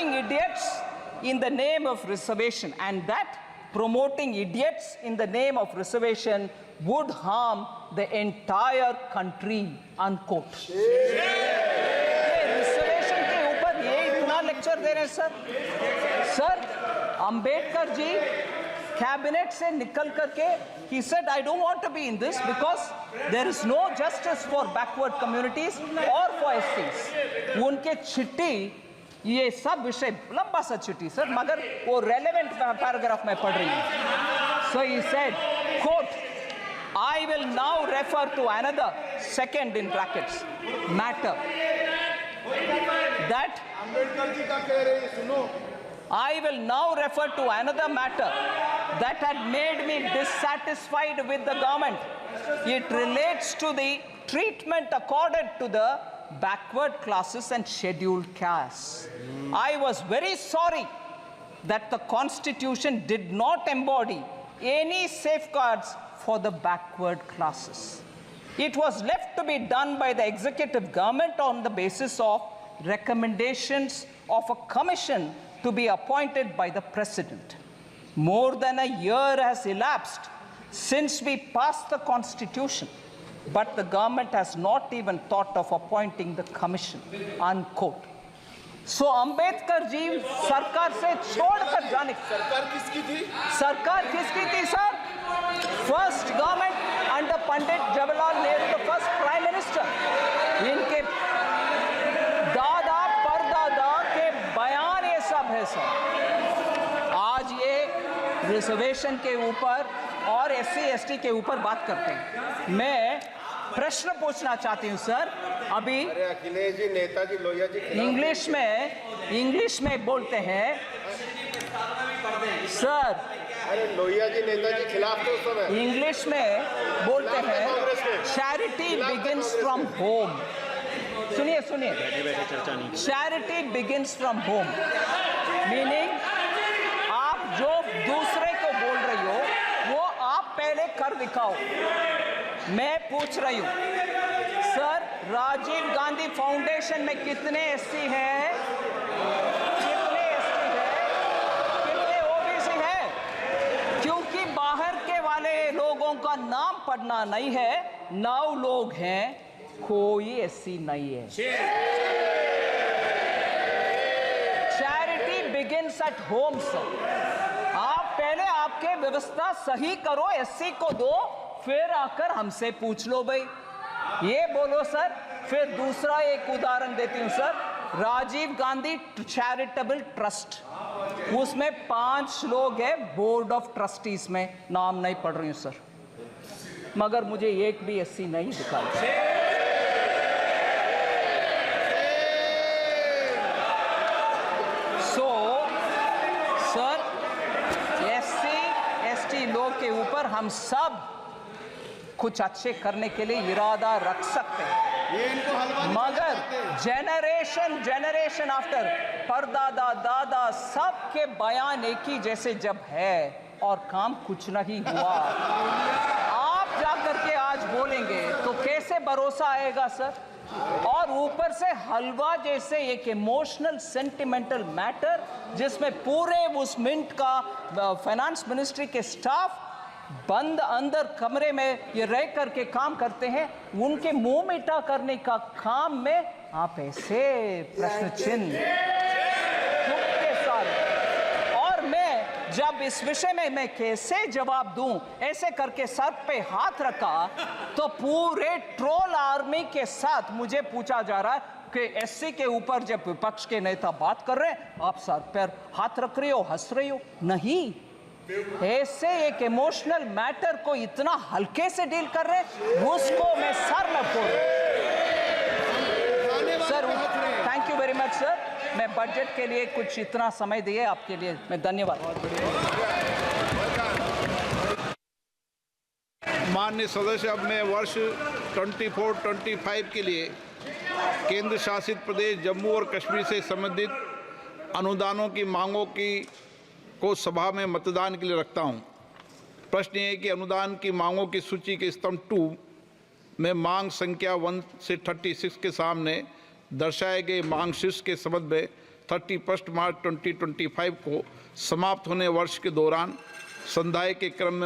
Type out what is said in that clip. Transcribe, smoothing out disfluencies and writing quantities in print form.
promoting idiots in the name of reservation, and that promoting idiots in the name of reservation would harm the entire country, unquote. Reservation के ऊपर ये इतना lecture दे रहे हैं sir Ambedkar ji cabinet से निकल करके he said I don't want to be in this because there is no justice for backward communities or for SCs. उनके चिट्ठी ये सब विषय लंबा सा चिट्ठी सर, मगर वो रेलेवेंट पैराग्राफ में पढ़ रही हूँ. So he said, quote, I will now refer to another second in brackets matter that I will now refer to another matter that had made me dissatisfied with the government. It relates to the treatment accorded to the backward classes and scheduled castes. I was very sorry that the Constitution did not embody any safeguards for the backward classes. It was left to be done by the executive government on the basis of recommendations of a commission to be appointed by the President. More than a year has elapsed since we passed the Constitution, but the government has not even thought of appointing the commission, unquote. So Ambedkar ji सरकार से छोड़कर जाने सरकार किसकी थी sir? First government under Pandit Jawaharlal Nehru, the first prime minister. इनके दादा परदादा के बयान ये सब है सर. आज ये रिजर्वेशन के ऊपर और SC/ST के ऊपर बात करते हैं. मैं प्रश्न पूछना चाहती हूँ सर. अभी अखिलेश जी, नेताजी, लोहिया जी इंग्लिश में बोलते हैं सर. अरे लोहिया जी नेताजी खिलाफ तो सब है. इंग्लिश में बोलते हैं चैरिटी बिगिंस फ्रॉम होम. सुनिए charity begins from home, meaning आप जो दूसरे को बोल रही हो वो आप पहले कर दिखाओ. मैं पूछ रही हूँ सर, राजीव गांधी फाउंडेशन में कितने SC हैं, कितने ST हैं, कितने OBC हैं? क्योंकि बाहर के वाले लोगों का नाम पढ़ना नहीं है. 9 लोग हैं, कोई SC नहीं है. Charity begins at home sir. आप पहले आपके व्यवस्था सही करो, SC को दो, फिर आकर हमसे पूछ लो भाई. ये बोलो सर. फिर दूसरा एक उदाहरण देती हूं sir. Rajiv Gandhi charitable trust, उसमें 5 लोग हैं बोर्ड ऑफ ट्रस्टीज में. नाम नहीं पढ़ रही हूं सर, मगर मुझे एक भी SC नहीं दिखाई. सो सर SC/ST लोग के ऊपर हम सब कुछ अच्छे करने के लिए इरादा रख सकते हैं, मगर जनरेशन आफ्टर परदादा दादा सबके बयान एक ही जैसे जब है और काम कुछ नहीं हुआ, आप जाकर के आज बोलेंगे तो कैसे भरोसा आएगा सर? और ऊपर से हलवा जैसे एक इमोशनल सेंटिमेंटल मैटर जिसमें पूरे उस मिंट का फाइनेंस मिनिस्ट्री के स्टाफ बंद अंदर कमरे में ये रह करके काम करते हैं, उनके मुंह मीठा करने का काम में आप ऐसे प्रश्न चिन्ह के साथ. और मैं जब इस विषय में मैं कैसे जवाब दूं, ऐसे करके सर पे हाथ रखा तो पूरे ट्रोल आर्मी के साथ मुझे पूछा जा रहा है कि SC के ऊपर जब विपक्ष के नेता बात कर रहे हैं आप सर पर हाथ रख रही हो, हंस रही हो. नहीं, ऐसे एक इमोशनल मैटर को इतना हल्के से डील कर रहे, उसको मैं सर न फोड़. Sir thank you very much sir. मैं बजट के लिए कुछ इतना समय दिए आपके लिए मैं धन्यवाद. माननीय सदस्य, अब मैं वर्ष 24-25 के लिए केंद्र शासित प्रदेश जम्मू और कश्मीर से संबंधित अनुदानों की मांगों को सभा में मतदान के लिए रखता हूं. प्रश्न ये है कि अनुदान की मांगों की सूची के स्तंभ 2 में मांग संख्या 1 से 36 के सामने दर्शाए गए मांग शीर्ष के संबंध में 31 मार्च 2025 को समाप्त होने वर्ष के दौरान संधाई के क्रम में